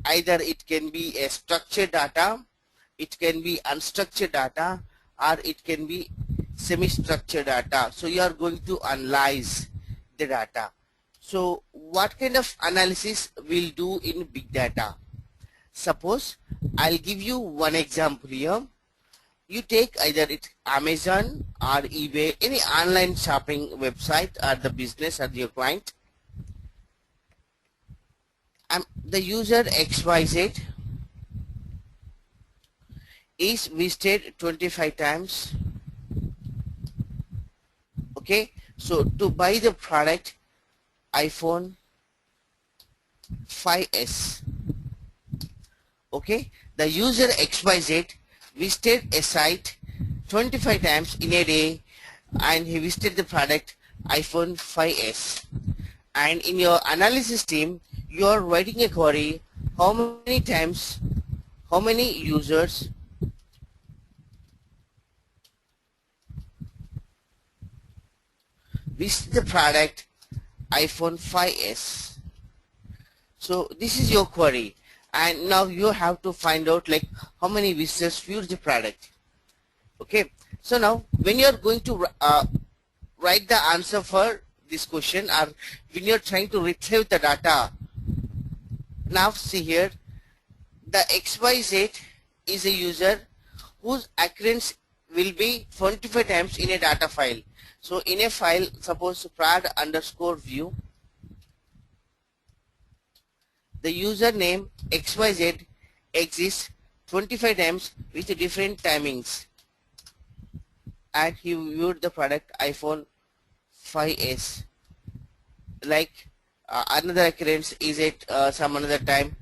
either it can be a structured data, it can be unstructured data, or it can be semi-structured data. So you are going to analyze the data. So what kind of analysis we'll do in big data? Suppose I'll give you one example here. You take either it's Amazon or eBay, any online shopping website, or the business or your client. The user XYZ is visited 25 times. Okay, so to buy the product iPhone 5s, okay, the user XYZ visited a site 25 times in a day, and he visited the product iPhone 5s. And in your analysis team, you are writing a query: how many times, how many users visit the product iPhone 5s. So this is your query, and now you have to find out like how many visitors viewed the product. Okay, so now when you are going to write the answer for this question, or when you are trying to retrieve the data, now see here, the XYZ is a user whose occurrence will be 25 times in a data file. So in a file, suppose prad_view, the username XYZ exists 25 times with different timings, and he viewed the product iPhone 5s. Like another occurrence is at some another time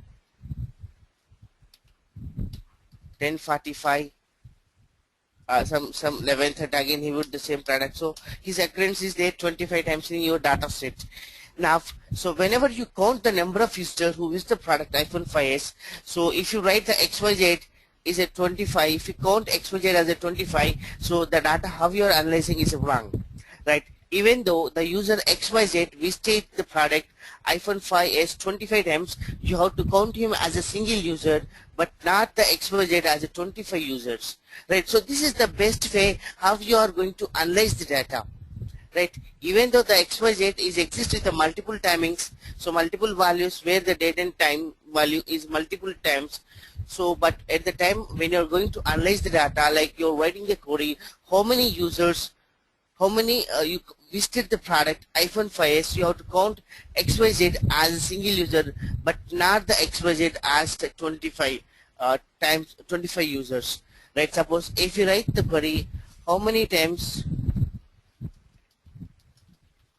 10:45, some 11:30, again he viewed the same product. So his occurrence is there 25 times in your data set. Now, so whenever you count the number of users who use the product iPhone 5s, so if you write the XYZ is at 25, if you count XYZ as a 25, so the data how you are analyzing is wrong, right? Even though the user XYZ visited the product iPhone 5s 25 times, you have to count him as a single user, but not the XYZ as a 25 users, right? So this is the best way how you are going to analyze the data, right? Even though the XYZ is exists with the multiple timings, so multiple values where the date and time value is multiple times. So but at the time when you're going to analyze the data, like you're writing a query, how many users, how many you visited the product iPhone 5s, you have to count XYZ as a single user, but not the XYZ as the 25 times 25 users, right? Suppose if you write the query, how many times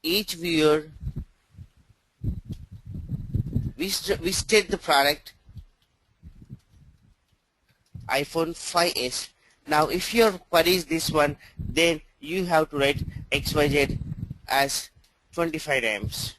each viewer visited the product iPhone 5s. Now if your query is this one, then you have to write XYZ as 25 times.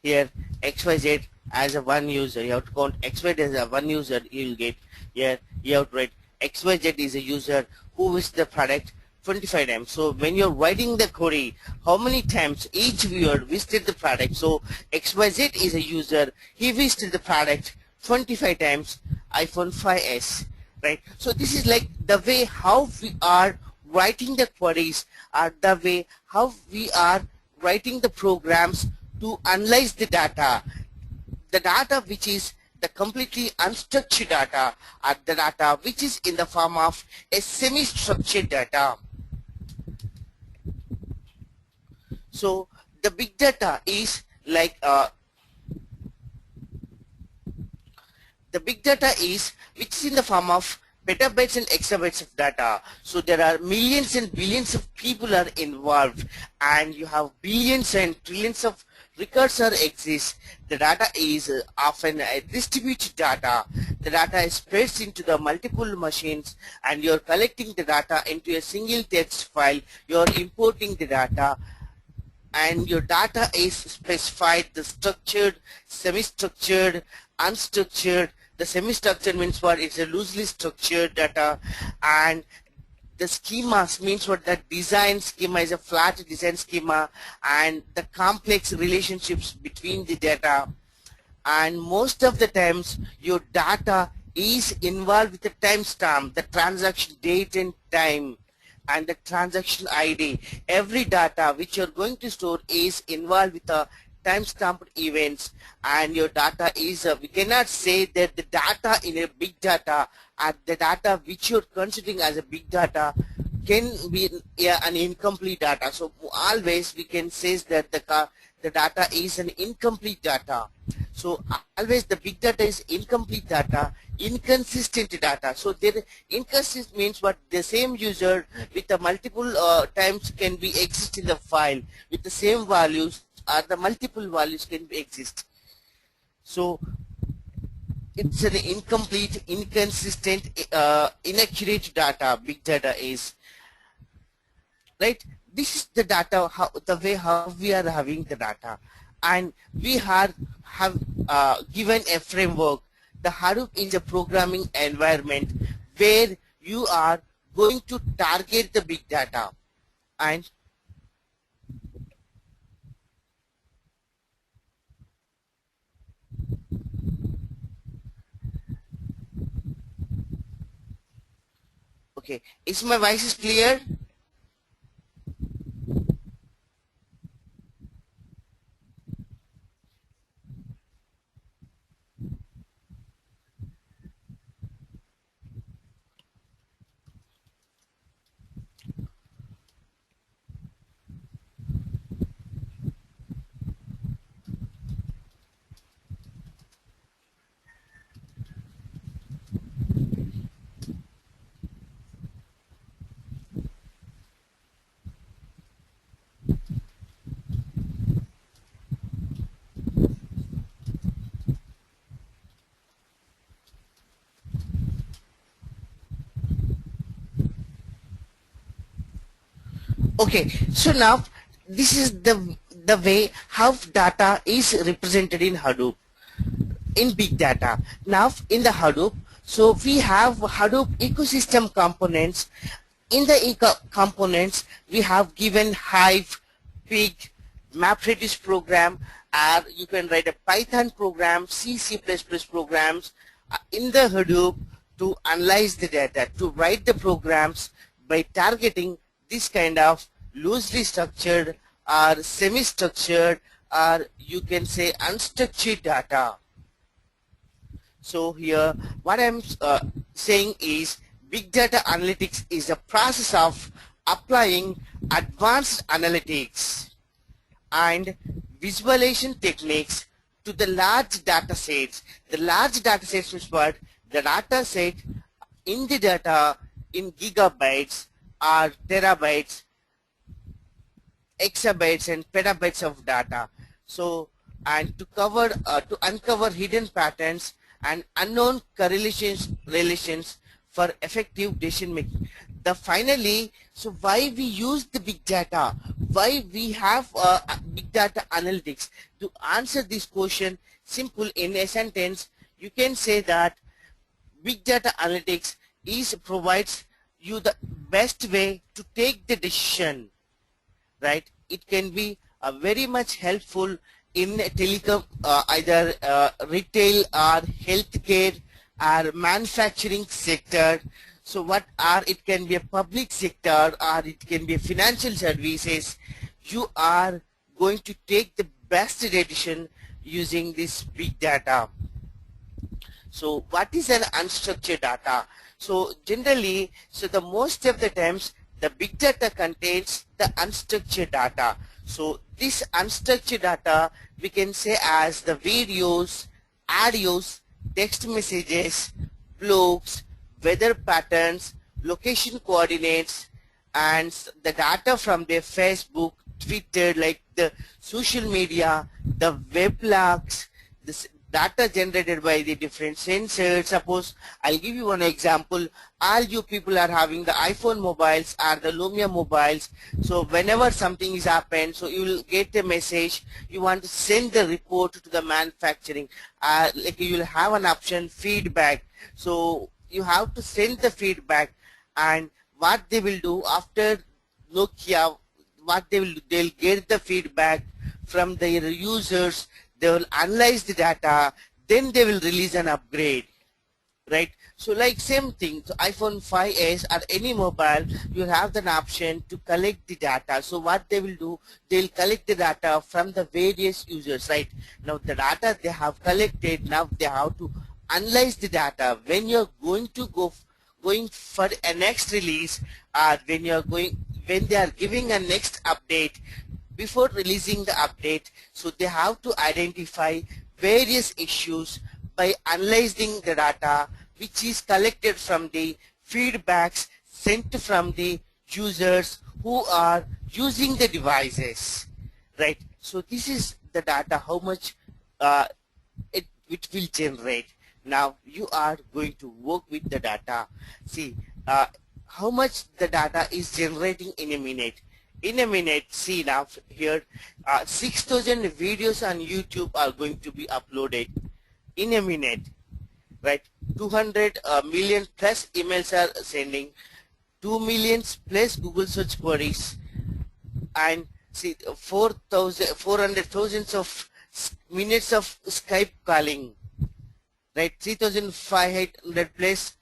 Here XYZ as a one user, you have to count XYZ as a one user, you will get here you have to write XYZ is a user who visited the product 25 times. So when you're writing the query, how many times each viewer visited the product, so XYZ is a user, he visited the product 25 times iPhone 5s, right? So this is like the way how we are writing the queries, or the way how we are writing the programs to analyze the data which is the completely unstructured data, or the data which is in the form of a semi-structured data. So the big data is like the big data is which is in the form of petabytes and exabytes of data. So there are millions and billions of people are involved, and you have billions and trillions of records are exist. The data is often a distributed data. The data is spread into the multiple machines, and you're collecting the data into a single text file. You're importing the data, and your data is specified the structured, semi-structured, unstructured. The semi-structured means what? It's a loosely structured data, and the schemas means what? The design schema is a flat design schema, and the complex relationships between the data, and most of the times your data is involved with the timestamp, the transaction date and time, and the transaction ID. Every data which you're going to store is involved with the timestamped events, and your data is we cannot say that the data in a big data and the data which you're considering as a big data can be an incomplete data. So always we can say that the data is an incomplete data. So always the big data is incomplete data, inconsistent data. So there inconsistent means what, the same user with the multiple times can be exist in the file with the same values, or the multiple values can be exist. So it's an incomplete, inconsistent, inaccurate data. Big data is, right? This is the data, how the way how we are having the data, and we have given a framework, the Hadoop in the programming environment, where you are going to target the big data. And okay, is my voice is clear? Okay, so now this is the way how data is represented in Hadoop, in big data. Now in the Hadoop, so we have Hadoop ecosystem components. In the components, we have given Hive, Pig, MapReduce program, or you can write a Python program, C++ programs in the Hadoop to analyze the data, to write the programs by targeting this kind of loosely structured or semi-structured, or you can say unstructured data. So here what I'm saying is big data analytics is a process of applying advanced analytics and visualization techniques to the large data sets. The large data sets is what? The data set in the data in gigabytes or terabytes, exabytes and petabytes of data. So, and to uncover hidden patterns and unknown relations for effective decision making. Finally, so why we use the big data? Why we have big data analytics? To answer this question, simple in a sentence, you can say that big data analytics provides you the best way to take the decision, right? It can be very much helpful in telecom, either retail or healthcare or manufacturing sector. So it can be a public sector or it can be a financial services. You are going to take the best decision using this big data. So what is an unstructured data? So generally, so the most of the times the big data contains the unstructured data. So this unstructured data we can say as the videos, audios, text messages, blogs, weather patterns, location coordinates, and the data from their Facebook, Twitter, like the social media, the web logs, this data generated by the different sensors. Suppose I'll give you one example. All you people are having the iPhone mobiles or the Lumia mobiles. So whenever something is happened, so you will get a message. You want to send the report to the manufacturing. Like you will have an option feedback. So you have to send the feedback, and what they will do after Nokia, what they will do, they'll get the feedback from their users. they will analyze the data, then they will release an upgrade, right? So like same thing, so iPhone 5s or any mobile, you have an option to collect the data. So what they will do, they'll collect the data from the various users, right? Now the data they have collected, now they have to analyze the data. When you're going to going for a next release, or when they are giving a next update, before releasing the update, so they have to identify various issues by analyzing the data which is collected from the feedbacks sent from the users who are using the devices, right? So this is the data, how much it will generate. Now you are going to work with the data. See how much the data is generating in a minute. In a minute, see now here 6,000 videos on YouTube are going to be uploaded in a minute, right? 200 million plus emails are sending, 2 millions plus Google search queries, and see 400,000 of minutes of Skype calling, right? 3,500 plus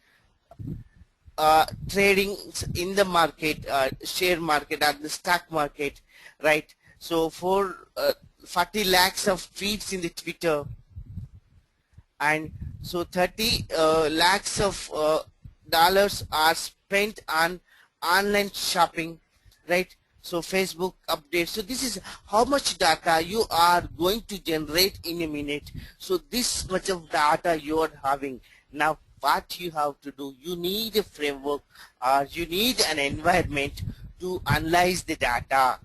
trading in the market, share market or the stock market, right? So 40 lakhs of tweets in the Twitter, and so 30 lakhs of dollars are spent on online shopping, right? So Facebook updates. So this is how much data you are going to generate in a minute. So this much of data you are having. Now what you have to do, you need a framework or you need an environment to analyze the data,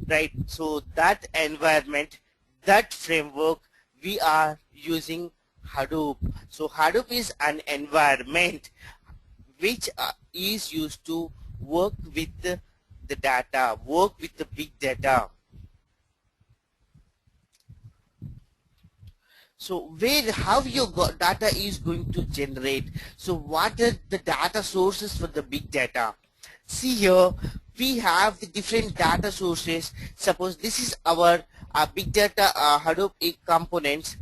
right? So that environment, that framework, we are using Hadoop. So Hadoop is an environment which is used to work with the data, work with the big data. So how your data is going to generate? So what are the data sources for the big data? See here, we have the different data sources. Suppose this is our big data Hadoop components.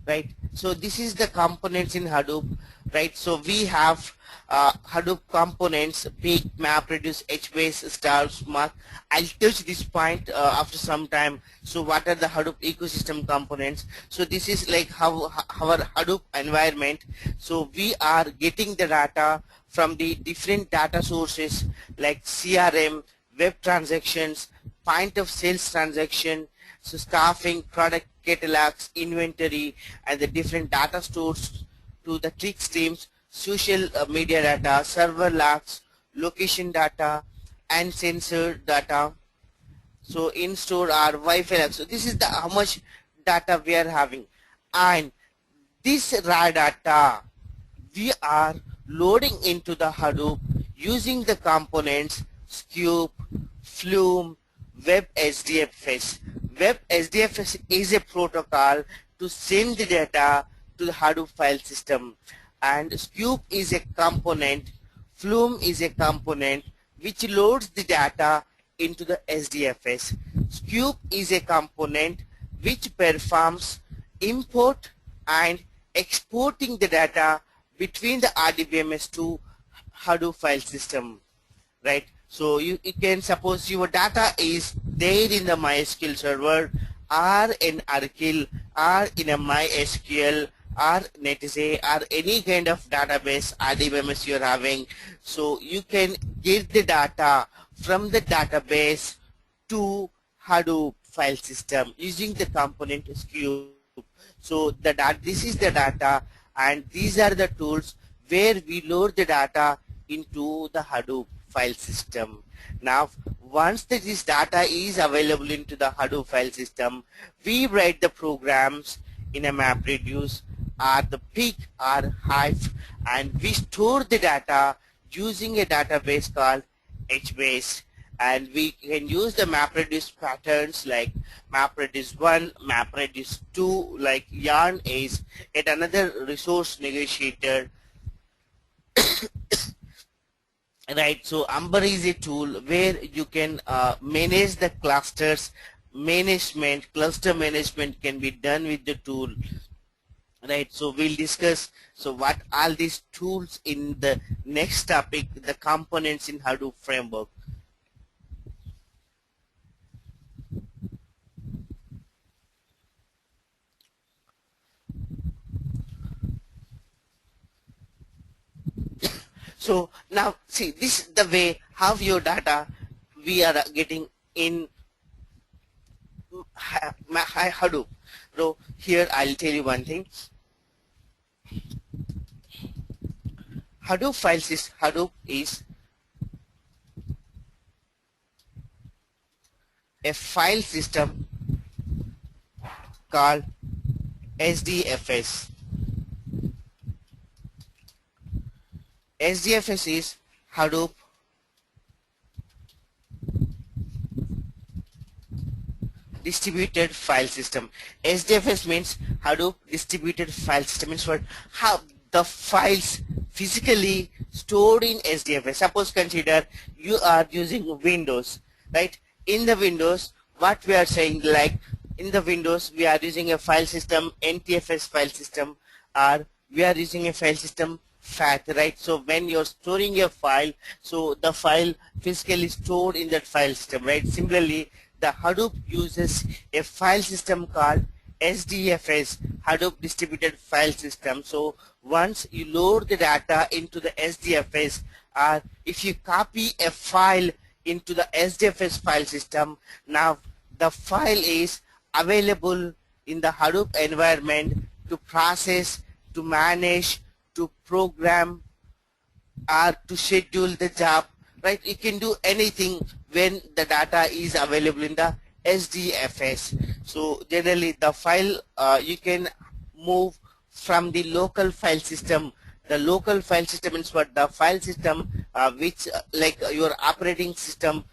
Right, so this is the components in Hadoop, right? So we have Hadoop components, peak, map, reduce, HBase, star, Spark. I'll touch this point after some time. So what are the Hadoop ecosystem components? So this is like how our Hadoop environment. So we are getting the data from the different data sources like CRM, web transactions, point of sales transaction, so staffing, product catalogs, inventory, and the different data stores to the click streams, social media data, server logs, location data, and sensor data. So in-store or Wi-Fi. So this is the how much data we are having, and this raw data we are loading into the Hadoop using the components Scoop, Flume, Web SDFS. Web SDFS is a protocol to send the data to the Hadoop file system, and Scoop is a component, Flume is a component which loads the data into the SDFS. Scoop is a component which performs import and exporting the data between the RDBMS to Hadoop file system, right? So you can suppose your data is there in the MySQL server or in Oracle or in a MySQL or Netscape or any kind of database RDBMS you're having. So you can get the data from the database to Hadoop file system using the component Scoop. So this is the data, and these are the tools where we load the data into the Hadoop file system. Now once this data is available into the Hadoop file system, we write the programs in a MapReduce or the Peak or Hive, and we store the data using a database called HBase, and we can use the MapReduce patterns like MapReduce 1, MapReduce 2, like Yarn is yet another resource negotiator. right? So Umber is a tool where you can manage the clusters management. Cluster management can be done with the tool, right? So we'll discuss so what all these tools in the next topic, the components in Hadoop framework. So now see, this is the way how your data we are getting in Hadoop. So here I'll tell you one thing. Hadoop is a file system called SDFS. SDFS is Hadoop distributed file system. SDFS means Hadoop distributed file system. Means what? How the files physically stored in SDFS. Suppose consider you are using Windows, right? In the Windows, what we are saying, like in the Windows, we are using a file system, NTFS file system, or we are using a file system FAT, right? So when you're storing a file, so the file physically stored in that file system, right? Similarly, the Hadoop uses a file system called SDFS, Hadoop Distributed File System. So once you load the data into the SDFS, or if you copy a file into the SDFS file system, now the file is available in the Hadoop environment to process, to manage, to program, or to schedule the job, right? You can do anything when the data is available in the SDFS. So generally the file you can move from the local file system. The local file system is what? The file system which like your operating system,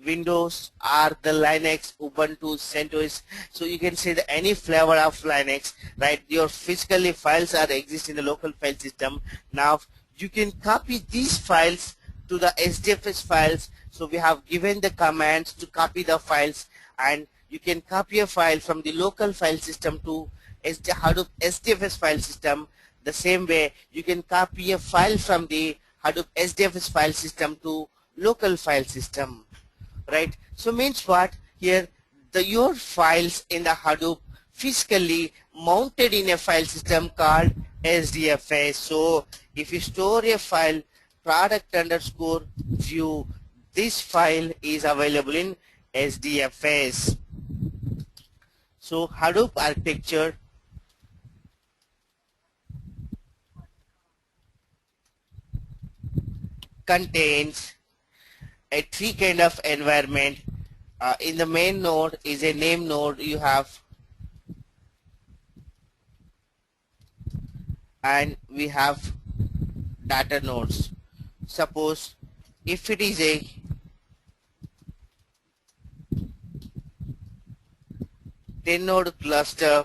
Windows or the Linux, Ubuntu, CentOS. So you can say that any flavor of Linux, right? Your physically files are exist in the local file system. Now you can copy these files to the SDFS files. So we have given the commands to copy the files, and you can copy a file from the local file system to Hadoop SDFS file system. The same way you can copy a file from the Hadoop SDFS file system to local file system, right? So means what? Here your files in the Hadoop physically mounted in a file system called SDFS. So if you store a file product underscore view, this file is available in SDFS. So Hadoop architecture contains a three kind of environment. In the main node is a name node you have, and we have data nodes. Suppose if it is a 10 node cluster,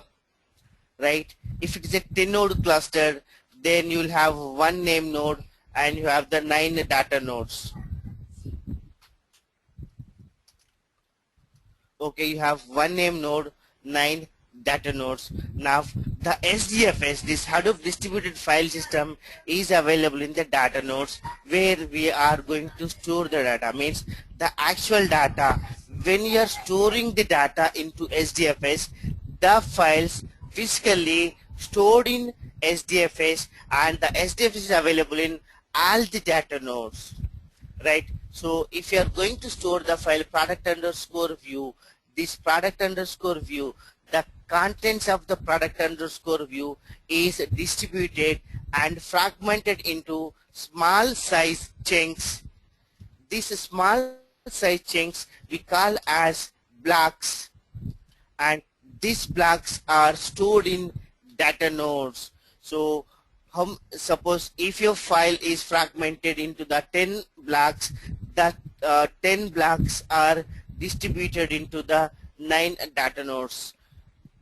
right? If it is a 10 node cluster, then you will have one name node and you have the 9 data nodes. Okay, you have one name node, 9 data nodes. Now the SDFS, this Hadoop distributed file system, is available in the data nodes where we are going to store the data. Means the actual data, when you are storing the data into SDFS, the files physically stored in SDFS, and the SDFS is available in all the data nodes, right? So if you are going to store the file product underscore view, this product underscore view, the contents of the product underscore view is distributed and fragmented into small size chunks. These small size chunks we call as blocks, and these blocks are stored in data nodes. So suppose if your file is fragmented into the 10 blocks, that 10 blocks are distributed into the 9 data nodes.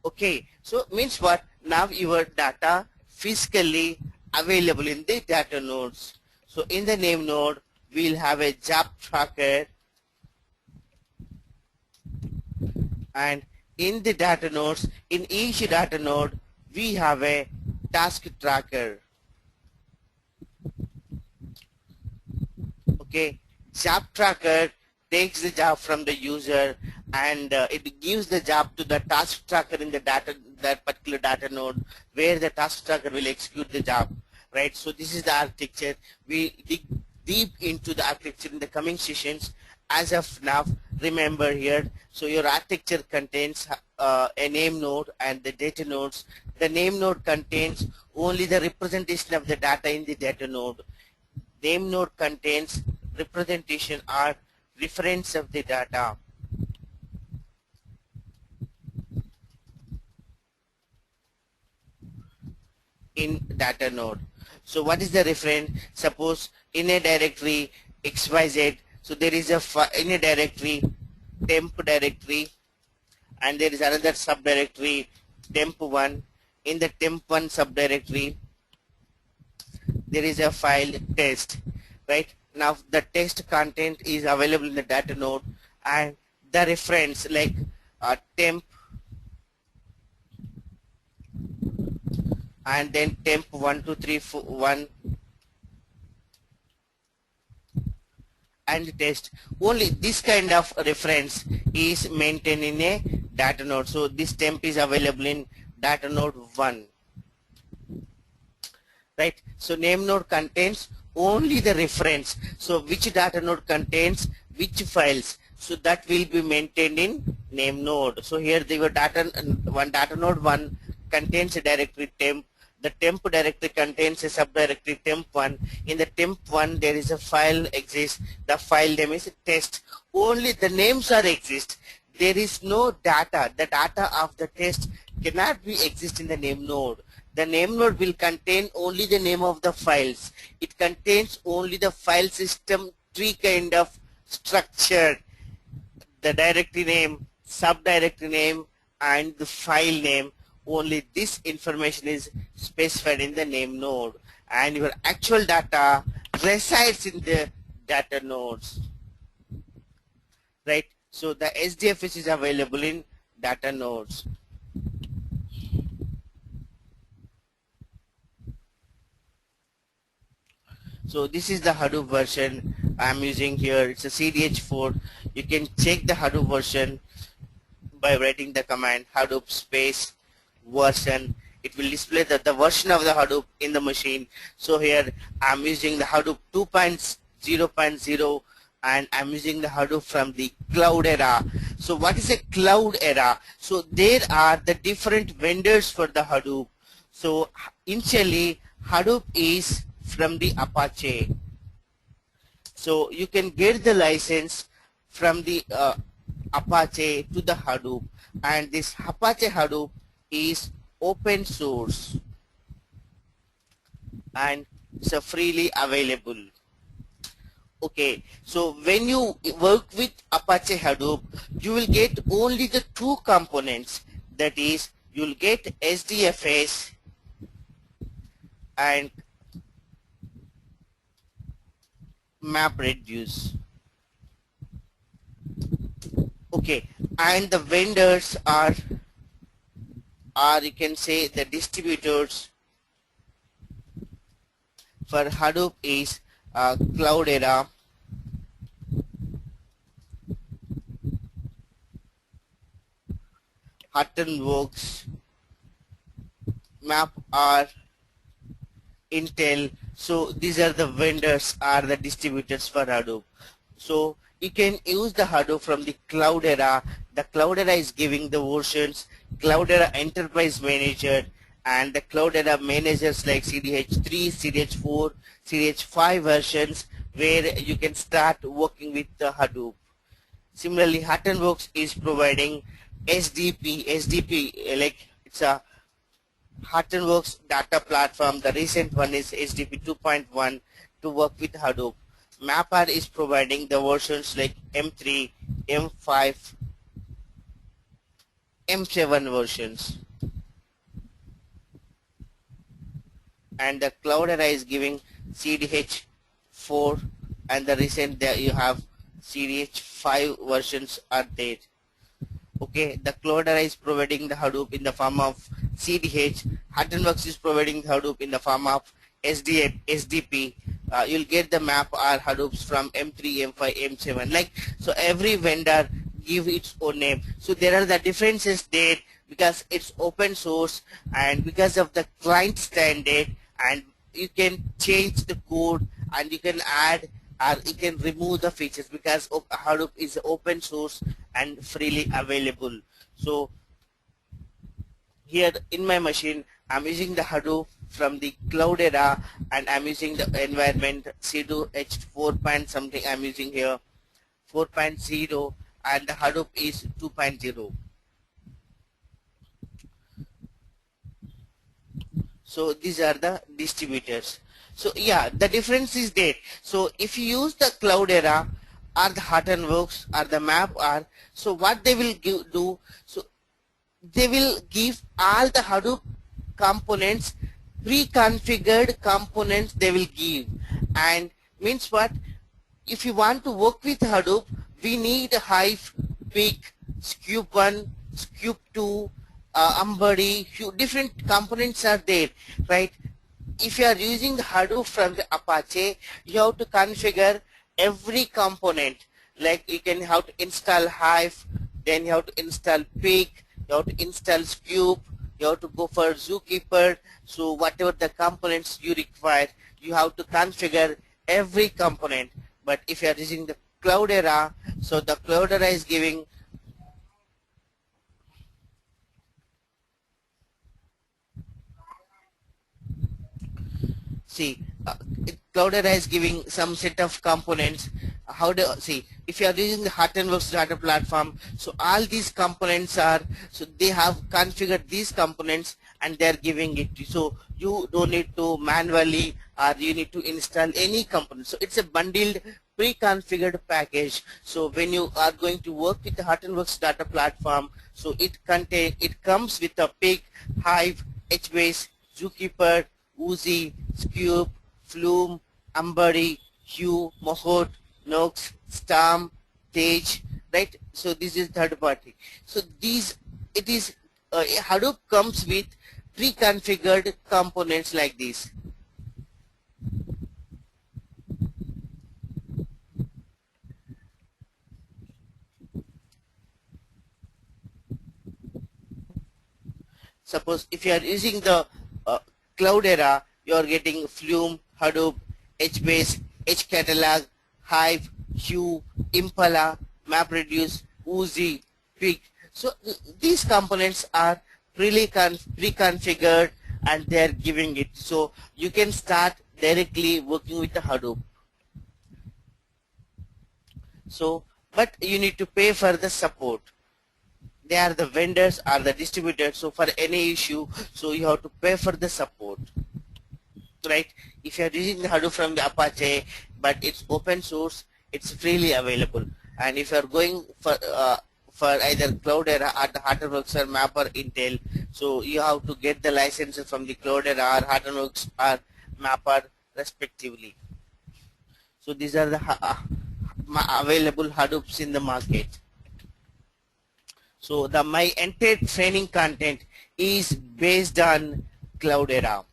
Okay, so means what? Now your data physically available in the data nodes. So in the name node we'll have a job tracker, and in the data nodes, in each data node, we have a task tracker. Okay, job tracker takes the job from the user, and it gives the job to the task tracker in the that particular data node where the task tracker will execute the job, right? So this is the architecture. We dig deep into the architecture in the coming sessions. As of now, remember here, so your architecture contains a name node and the data nodes. The name node contains only the representation of the data in the data node. Name node contains representation or reference of the data. In data node. So what is the reference? Suppose in a directory XYZ, so there is a in a directory temp directory, and there is another subdirectory temp1. In the temp1 subdirectory there is a file test, right? Now the test content is available in the data node, and the reference like temp and then temp 12341 and test. Only this kind of reference is maintained in a data node. So this temp is available in data node 1, right? So name node contains only the reference. So which data node contains which files, so that will be maintained in name node. So here the data node 1 contains a directory temp. The temp directory contains a subdirectory temp1. In the temp1 there is a file exists. The file name is test. Only the names are exist. There is no data. The data of the test cannot be exist in the name node. The name node will contain only the name of the files. It contains only the file system tree kind of structure. The directory name, subdirectory name, and the file name. Only this information is specified in the name node, and your actual data resides in the data nodes, right? So the SDFS is available in data nodes. So this is the Hadoop version I'm using here. It's a CDH4. You can check the Hadoop version by writing the command Hadoop space version. It will display the version of the Hadoop in the machine. So here I'm using the Hadoop 2.0.0, and I'm using the Hadoop from the Cloudera. So what is a Cloudera? So there are the different vendors for the Hadoop. So initially Hadoop is from the Apache. So you can get the license from the Apache to the Hadoop, and this Apache Hadoop is open source and it's freely available. Okay, so when you work with Apache Hadoop, you will get only the two components, that is you will get SDFS and MapReduce. Okay, and the vendors are you can say the distributors for Hadoop is Cloudera, Huttonworks, MapR, Intel. So these are the vendors, are the distributors for Hadoop. So you can use the Hadoop from the Cloudera. The Cloudera is giving the versions, Cloudera Enterprise Manager, and the Cloudera managers like CDH3, CDH4, CDH5 versions, where you can start working with the Hadoop. Similarly, Huttonworks is providing SDP like it's a Huttonworks data platform. The recent one is SDP 2.1 to work with Hadoop. MapR is providing the versions like M3, M5, M7 versions. And the Cloudera is giving CDH4 and the recent there you have CDH5 versions are there. Okay, the Cloudera is providing the Hadoop in the form of CDH. Hortonworks is providing Hadoop in the form of SDP. You'll get the map or Hadoops from M3, M5, M7. Like, so every vendor give its own name. So there are the differences there because it's open source and because of the client standard, and you can change the code and you can add or you can remove the features because Hadoop is open source and freely available. So here in my machine I'm using the Hadoop from the Cloudera, and I'm using the environment C2 H4 point something I'm using here 4.0, and the Hadoop is 2.0. So these are the distributors. So yeah, the difference is there. So if you use the Cloudera or the Hortonworks or the MapR, so what they will do, so they will give all the Hadoop components, pre-configured components they will give. And means what, if you want to work with Hadoop, we need Hive, Peak, Scoop1, Scoop2, Ambari, different components are there, right? If you are using the Hadoop from the Apache, you have to configure every component. Like you can have to install Hive, then you have to install Peak, you have to install Scoop, you have to go for Zookeeper. So whatever the components you require, you have to configure every component. But if you are using the Cloudera, so the Cloudera is giving see Cloudera is giving some set of components. How do see if you are using the Hortonworks data platform, so all these components are, so they have configured these components and they are giving it to you. So you don't need to manually or you need to install any component. So it's a bundled pre-configured package. So when you are going to work with the Hortonworks data platform, so it comes with a Peak, Hive, HBase, Zookeeper, Oozie, Scoop, Flume, Ambari, Hue, Mohot, Nox, Storm, Tej, right? So this is third party. So it is Hadoop comes with pre-configured components like this. Suppose if you are using the Cloudera, you are getting Flume, Hadoop, HBase, HCatalog, Hive, Hue, Impala, MapReduce, Oozie, Peak. So these components are really pre-configured and they are giving it. So you can start directly working with the Hadoop. So, but you need to pay for the support. They are the vendors or the distributors, so for any issue, so you have to pay for the support, right? If you are using the Hadoop from the Apache, but it's open source, it's freely available. And if you are going for either Cloudera or the Hortonworks or Map or Intel, so you have to get the licenses from the Cloudera or Hortonworks or Mapper respectively. So these are the available Hadoops in the market. So my entire training content is based on Cloudera.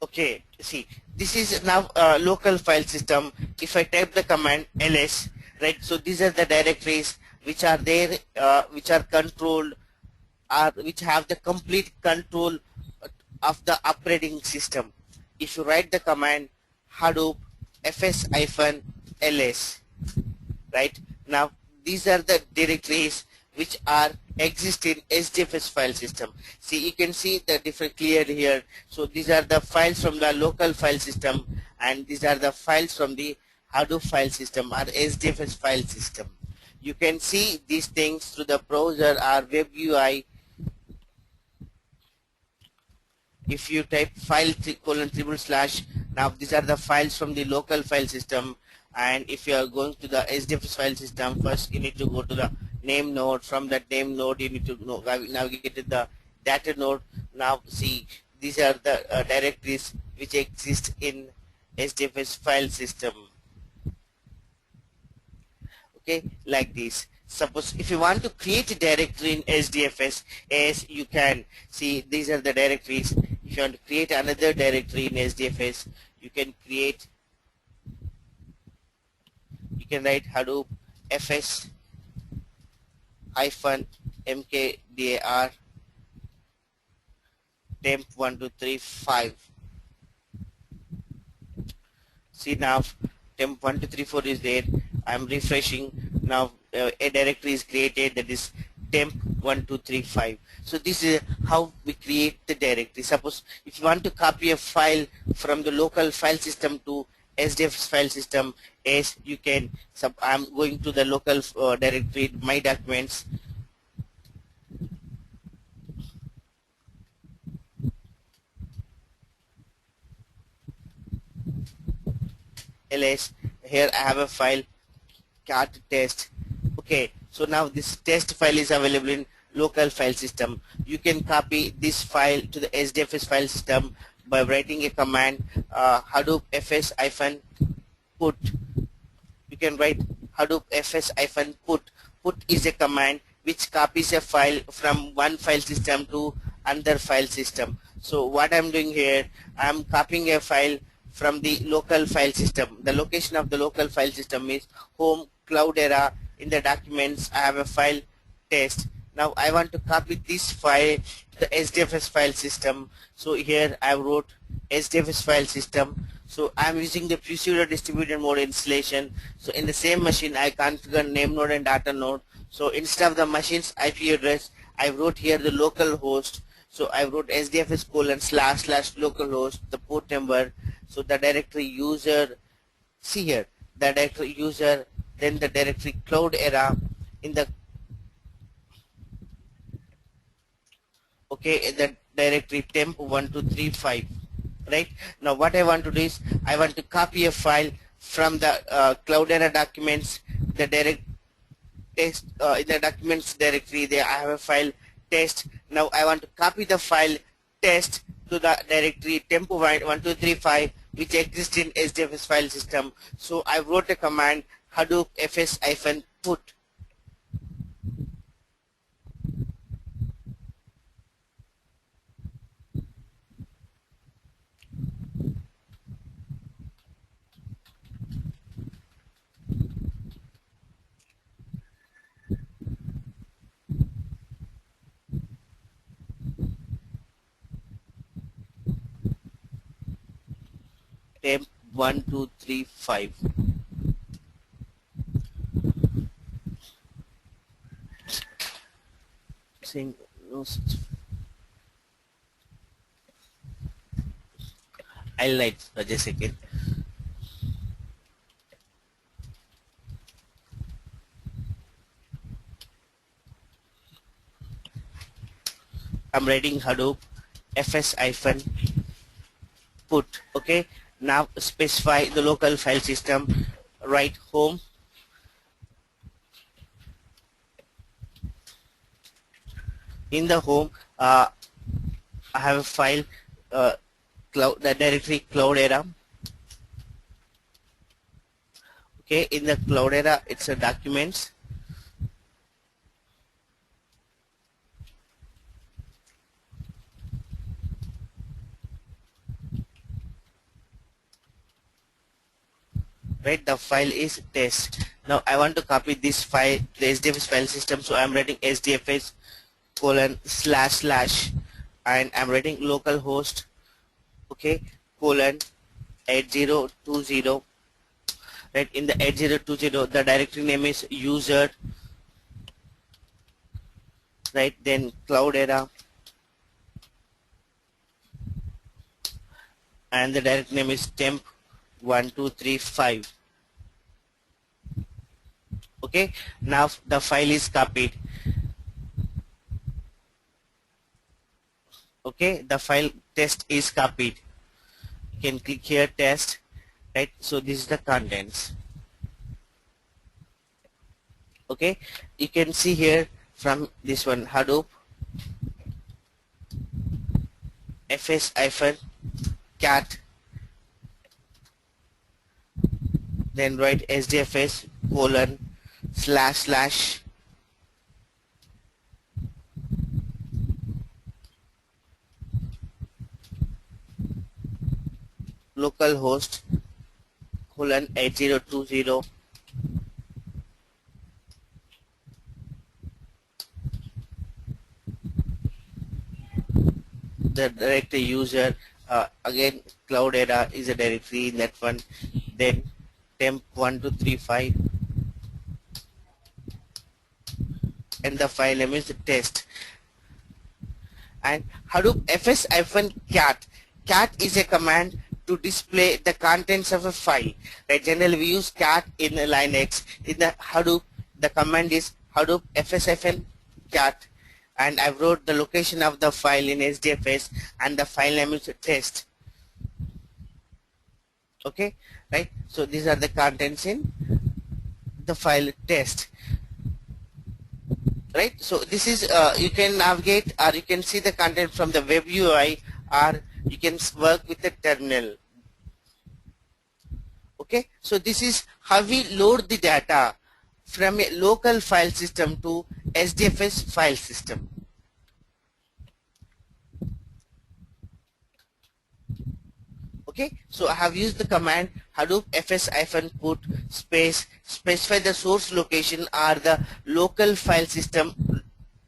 Okay, see, this is now a local file system. If I type the command ls, right, so these are the directories which are there, which are controlled, or which have the complete control of the operating system. If you write the command hadoop fs-ls, right, now these are the directories which are exist in HDFS file system. See, you can see the different clear here. So these are the files from the local file system and these are the files from the Hadoop file system or HDFS file system. You can see these things through the browser or web UI. if you type file colon triple slash, now these are the files from the local file system. And if you are going to the SDFS file system, first you need to go to the name node. From that name node you need to navigate to the data node. Now see, these are the directories which exist in SDFS file system. Okay, like this. Suppose if you want to create a directory in SDFS, as you can see, these are the directories. If you want to create another directory in SDFS, you can write Hadoop fs hyphen mkdir temp1234. See now temp1234 is there. I'm refreshing. Now a directory is created, that is temp1235. So this is how we create the directory. Suppose if you want to copy a file from the local file system to SDFS file system, as you can, I'm going to the local directory, my documents, ls. Here I have a file cat test. Okay, so now this test file is available in local file system. You can copy this file to the SDFS file system by writing a command hadoop fs hyphen put. You can write hadoop fs hyphen put. Put is a command which copies a file from one file system to another file system. So what I'm doing here, I'm copying a file from the local file system. The location of the local file system is home Cloudera. In the documents I have a file test. Now I want to copy this file to the SDFS file system. So here I wrote SDFS file system. So I'm using the pseudo distributed mode installation. So in the same machine I configure name node and data node. So instead of the machine's IP address, I wrote here the local host. So I wrote SDFS colon slash slash localhost, the port number. So the directory user, see here, the directory user, then the directory Cloudera in the, okay, in the directory temp1235. Right now what I want to do is I want to copy a file from the Cloudera documents, the direct test in the documents directory. There I have a file test. Now I want to copy the file test to the directory temp1235 which exists in SDFS file system. So I wrote a command hadoop fs hyphen put. temp1235. Saying no such. I'll write just a second. I'm writing hadoop fs hyphen put. Okay, now specify the local file system. Write home, in the home I have a file the directory Cloudera. Okay, in the Cloudera it's a documents. Right, the file is test. Now I want to copy this file to the SDFS file system, so I'm writing SDFS colon slash slash and I'm writing localhost, okay, colon 8020. Right, in the 8020 the directory name is user, right, then Cloudera, and the directory name is temp1235. Okay, now the file is copied. Okay, the file test is copied. You can click here test, right? So this is the contents. Okay, you can see here from this one Hadoop fs-cat, then write sdfs colon slash slash localhost colon 8020, the directory user, again Cloudera is a directory in that one, then temp1235, and the file name is test. And Hadoop fs-cat, cat is a command to display the contents of a file, right? Generally we use cat in Linux. In the Hadoop, the command is Hadoop fs-cat, and I wrote the location of the file in SDFS, and the file name is test. Okay, right? So these are the contents in the file test, right? So this is you can navigate or you can see the content from the web UI, or you can work with the terminal. Okay, so this is how we load the data from a local file system to SDFS file system. Okay, so I have used the command Hadoop fs-put space, specify the source location or the local file system,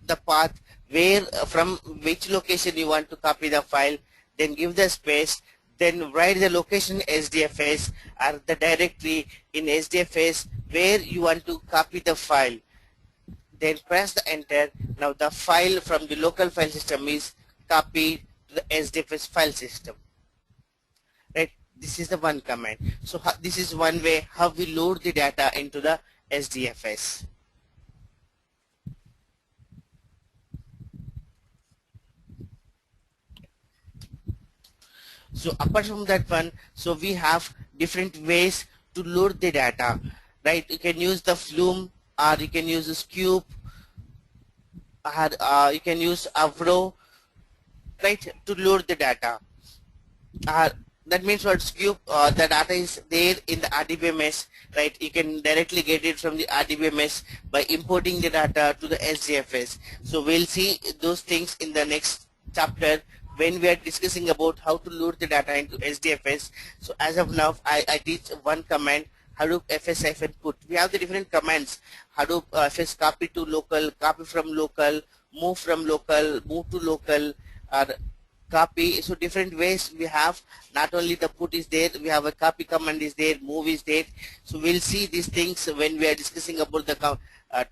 the path where from which location you want to copy the file, then give the space, then write the location SDFS or the directory in SDFS where you want to copy the file, then press the enter. Now the file from the local file system is copied to the SDFS file system, right? This is the one command. So this is one way how we load the data into the SDFS. So apart from that one, so we have different ways to load the data, right? You can use the Flume, or you can use Scoop, or you can use Avro, right, to load the data. That means what? Scoop, the data is there in the RDBMS, right? You can directly get it from the RDBMS by importing the data to the SDFS. So we'll see those things in the next chapter when we are discussing about how to load the data into SDFS. So as of now, I teach one command, Hadoop fs-put. We have the different commands: Hadoop fs copy to local, copy from local, move from local, move to local, or copy. So different ways we have. Not only the put is there, we have a copy command is there, move is there. So we'll see these things when we are discussing about the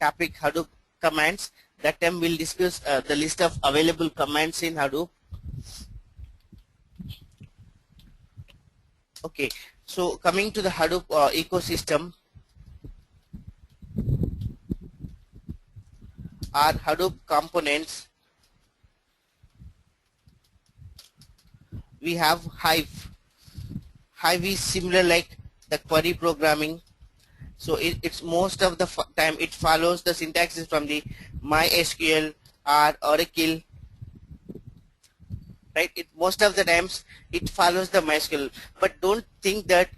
topic Hadoop commands. That time we'll discuss the list of available commands in Hadoop. Okay, so coming to the Hadoop ecosystem, our Hadoop components, we have Hive. Hive is similar like the query programming. So it's most of the time it follows the syntaxes from the MySQL or Oracle, right? Most of the times it follows the MySQL, but don't think that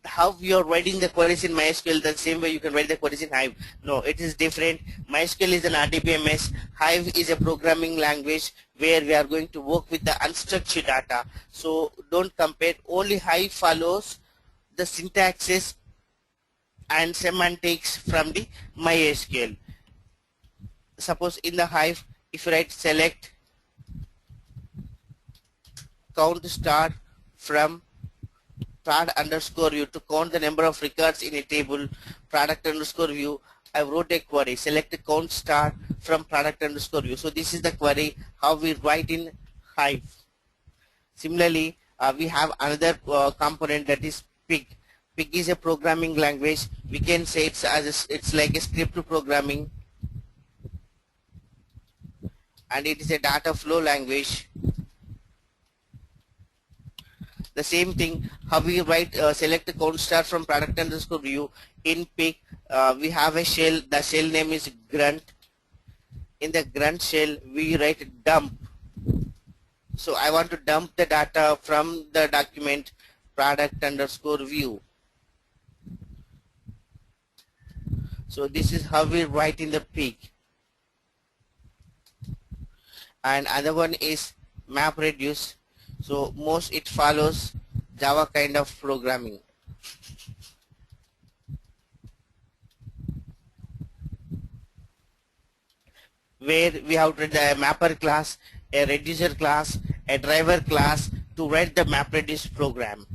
how you are writing the queries in MySQL the same way you can write the queries in Hive. No, it is different. MySQL is an RDBMS. Hive is a programming language where we are going to work with the unstructured data. So don't compare. Only Hive follows the syntaxes and semantics from the MySQL. Suppose in the Hive, if you write select count start from product underscore view to count the number of records in a table, product underscore view, I wrote a query, select the count start from product underscore view. So this is the query how we write in Hive. Similarly, we have another component, that is Pig. Pig is a programming language. We can say it's like a script programming, and it is a data flow language. The same thing, how we write, select the count star from product underscore view in pick. We have a shell, the shell name is grunt. In the grunt shell, we write dump. So I want to dump the data from the document product underscore view. So this is how we write in the pick. And other one is map reduce. So most it follows Java kind of programming, where we have to the mapper class, a reducer class, a driver class to write the map reduce program,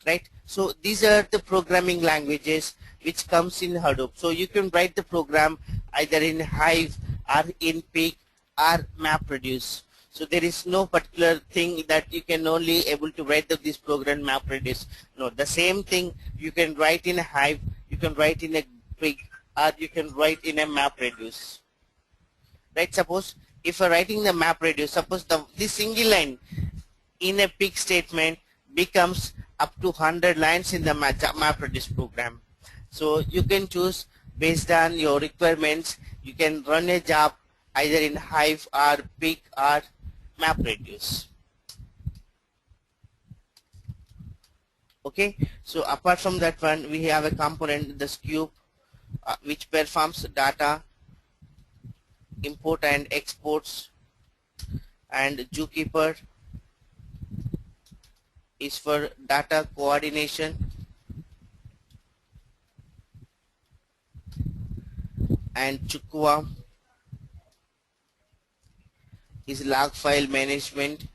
right? So these are the programming languages which comes in Hadoop. So you can write the program either in Hive or in Peak or MapReduce. So there is no particular thing that you can only able to write this program MapReduce. No, the same thing you can write in a Hive, you can write in a Peak, or you can write in a MapReduce. Right? Suppose if you're writing the MapReduce, suppose this single line in a Peak statement becomes up to 100 lines in the MapReduce program. So you can choose based on your requirements. You can run a job either in Hive or Peak or MapReduce. Okay. So apart from that one, we have a component, the Scoop, which performs data import and exports, and Zookeeper is for data coordination, and Chukwa is log file management.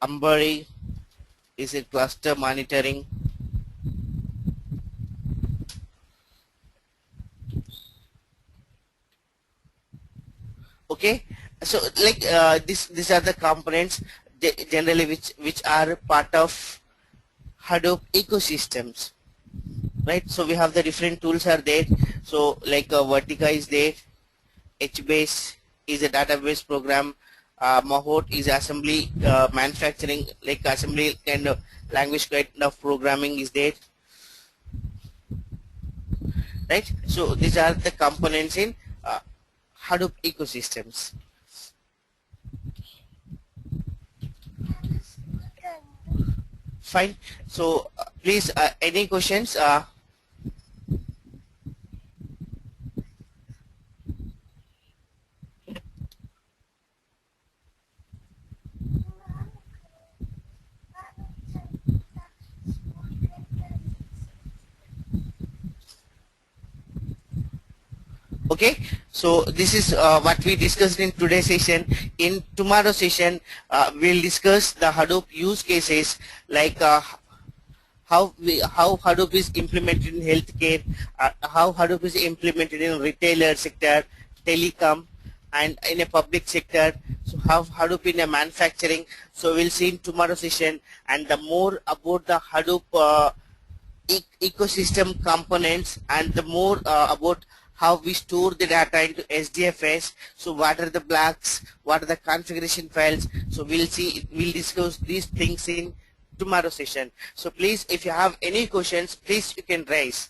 Ambari is a cluster monitoring. Okay, so like these are the components generally which are part of Hadoop ecosystems, right? So we have the different tools are there. So like Vertica is there, HBase is a database program, Mahout is assembly manufacturing, like assembly kind of language kind of programming is there, right? So these are the components in Hadoop ecosystems. Fine. So please, any questions? Okay, so this is what we discussed in today's session. In tomorrow's session, we'll discuss the Hadoop use cases, like how Hadoop is implemented in healthcare, how Hadoop is implemented in retailer sector, telecom, and in a public sector. So how Hadoop in a manufacturing. So we'll see in tomorrow's session, and the more about the Hadoop ecosystem components, and the more about how we store the data into SDFS. So what are the blocks, what are the configuration files. So we'll discuss these things in tomorrow's session. So please, if you have any questions, please you can raise.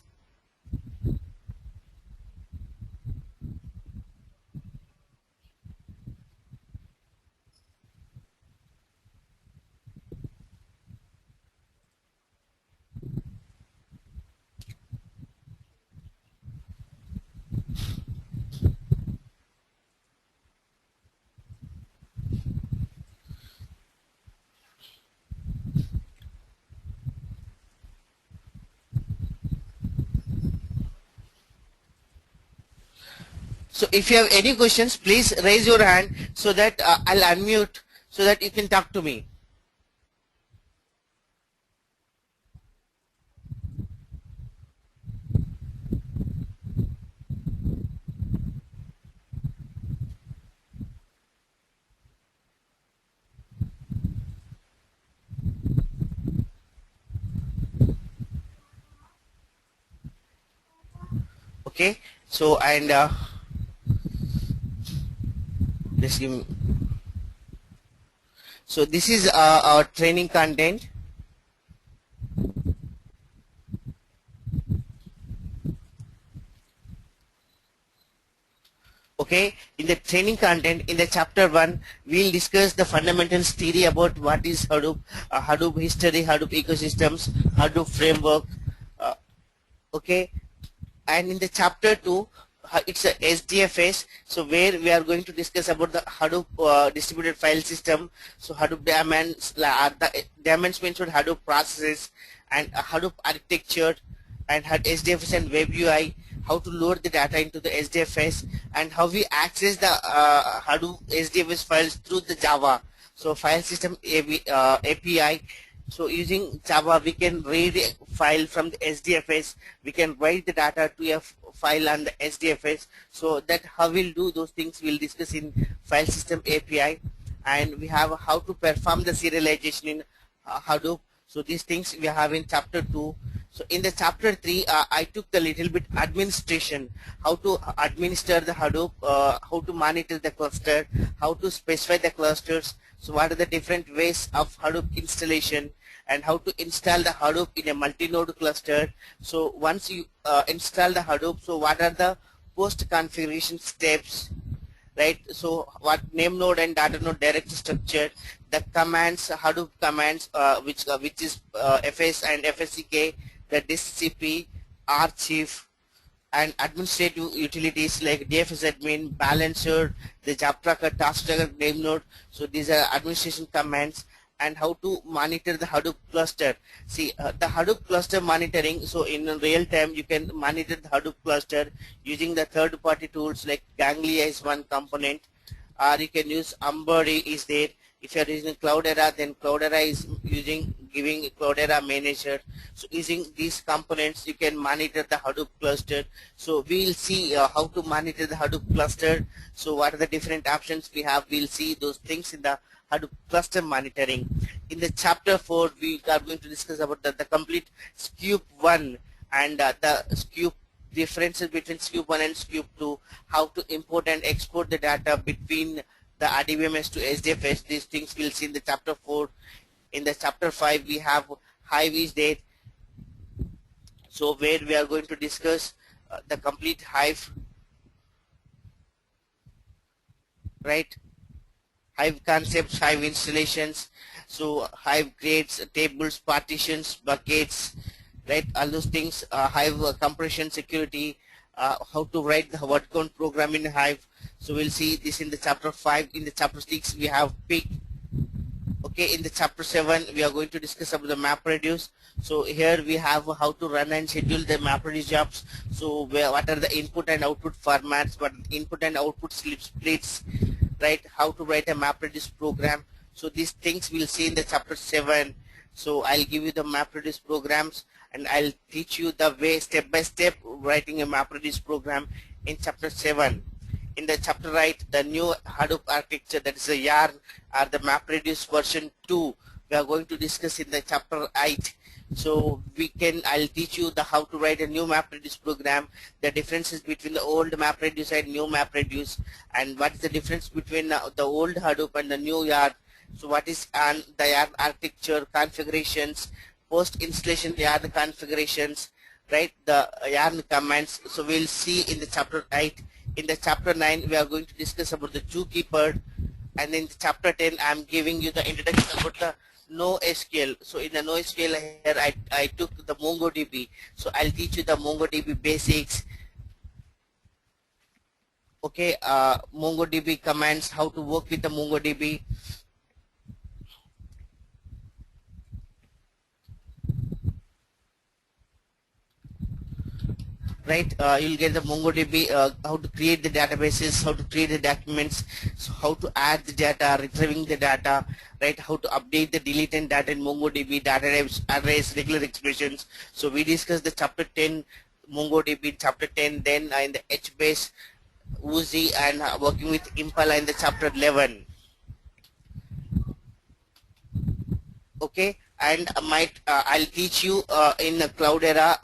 So if you have any questions, please raise your hand so that I'll unmute so that you can talk to me. Okay, so and Just give me. So this is our training content. Okay, in the training content, in the chapter 1, we'll discuss the fundamentals theory about what is Hadoop, Hadoop history, Hadoop ecosystems, Hadoop framework. Uh, okay, and in the chapter 2, it's a SDFS, so where we are going to discuss about the Hadoop distributed file system. So Hadoop daemons, the daemons means what Hadoop processes, and Hadoop architecture, and SDFS and web UI, how to load the data into the SDFS, and how we access the Hadoop SDFS files through the Java. So file system API. So using Java, we can read a file from the SDFS. We can write the data to a file on the SDFS. So that how we'll do those things we'll discuss in file system API. And we have how to perform the serialization in Hadoop. So these things we have in chapter 2. So in the chapter 3, I took a little bit administration, how to administer the Hadoop, how to monitor the cluster, how to specify the clusters. So what are the different ways of Hadoop installation, and how to install the Hadoop in a multi-node cluster. So once you install the Hadoop, so what are the post configuration steps, right? So what name node and data node directory structure, the commands, Hadoop commands, which is fs and fsck, the diskcp, archive, and administrative utilities like DFS admin, balancer, the job tracker, task tracker, name node. So these are administration commands. And how to monitor the Hadoop cluster. See, the Hadoop cluster monitoring, so in real time you can monitor the Hadoop cluster using the third-party tools like Ganglia is one component, or you can use Ambari is there. If you are using Cloudera, then Cloudera is giving Cloudera manager. So using these components, you can monitor the Hadoop cluster. So we will see how to monitor the Hadoop cluster. So what are the different options we have? We'll see those things in the Hadoop cluster monitoring. In the chapter 4, we are going to discuss about the complete Scoop 1 and the Scoop differences between Scoop 1 and Scoop 2, how to import and export the data between the RDBMS to SDFS. These things we'll see in the chapter 4. In the chapter 5, we have Hive is there. So where we are going to discuss the complete Hive, right? Hive concepts, Hive installations, so Hive grades, tables, partitions, buckets, right? All those things, Hive compression security, how to write the word count program in Hive. So we'll see this in the chapter 5. In the chapter 6, we have pick. Okay, in the chapter 7, we are going to discuss about the MapReduce. So here we have how to run and schedule the MapReduce jobs. So what are the input and output formats, what input and output splits, right? How to write a MapReduce program. So these things we'll see in the chapter 7. So I'll give you the MapReduce programs, and I'll teach you the way step by step writing a MapReduce program in chapter 7. In the chapter 8, the new Hadoop architecture, that is the YARN or the MapReduce version 2, we are going to discuss in the chapter 8. So I'll teach you how to write a new MapReduce program, the differences between the old MapReduce and new MapReduce, and what is the difference between the old Hadoop and the new YARN. So what is the YARN architecture, configurations, post-installation YARN configurations, right? The YARN commands. So we'll see in the chapter 8. In the chapter 9, we are going to discuss about the zookeeper, and in chapter 10, I'm giving you the introduction about the NoSQL. So in the NoSQL here, I took the MongoDB. So I'll teach you the MongoDB basics. Okay, MongoDB commands, how to work with the MongoDB. Right, you'll get the MongoDB, how to create the databases, how to create the documents, so how to add the data, retrieving the data, right? How to update the delete and data in MongoDB, data types, arrays, regular expressions. So we discussed the chapter 10 MongoDB, chapter 10, then in the HBase, Uzi, and working with Impala in the chapter 11. Okay, and I'll teach you in the Cloudera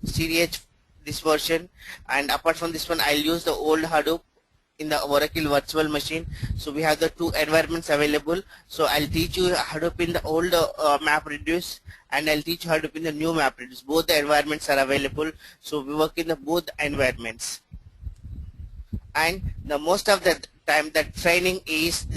CDH this version, and apart from this one, I'll use the old Hadoop in the Oracle virtual machine. So we have the two environments available. So I'll teach you Hadoop in the old MapReduce, and I'll teach you Hadoop in the new MapReduce. Both the environments are available. So we work in the both environments. And the most of the time that training is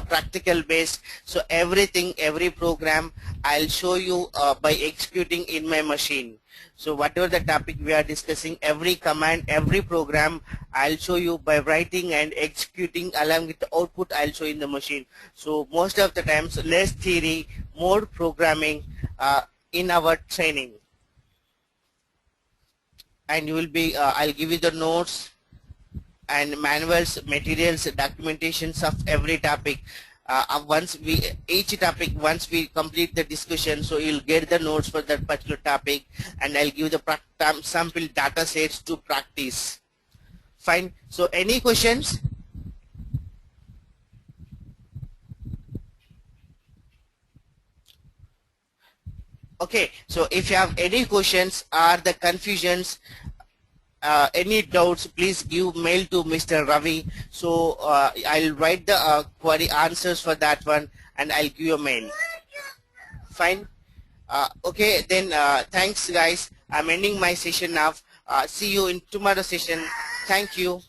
practical based. So every program I'll show you by executing in my machine. So whatever the topic we are discussing, every command, every program, I'll show you by writing and executing along with the output I'll show in the machine. So most of the times less theory, more programming in our training. And you will be, I'll give you the notes and manuals, materials, documentations of every topic. Once we complete the discussion, so you'll get the notes for that particular topic, and I'll give the sample data sets to practice. Fine. So any questions? Okay. So if you have any questions or the confusions, any doubts, please give mail to Mr. Ravi. So I'll write the query answers for that one, and I'll give you a mail. Fine. Okay, then thanks guys. I'm ending my session now. See you in tomorrow's session. Thank you.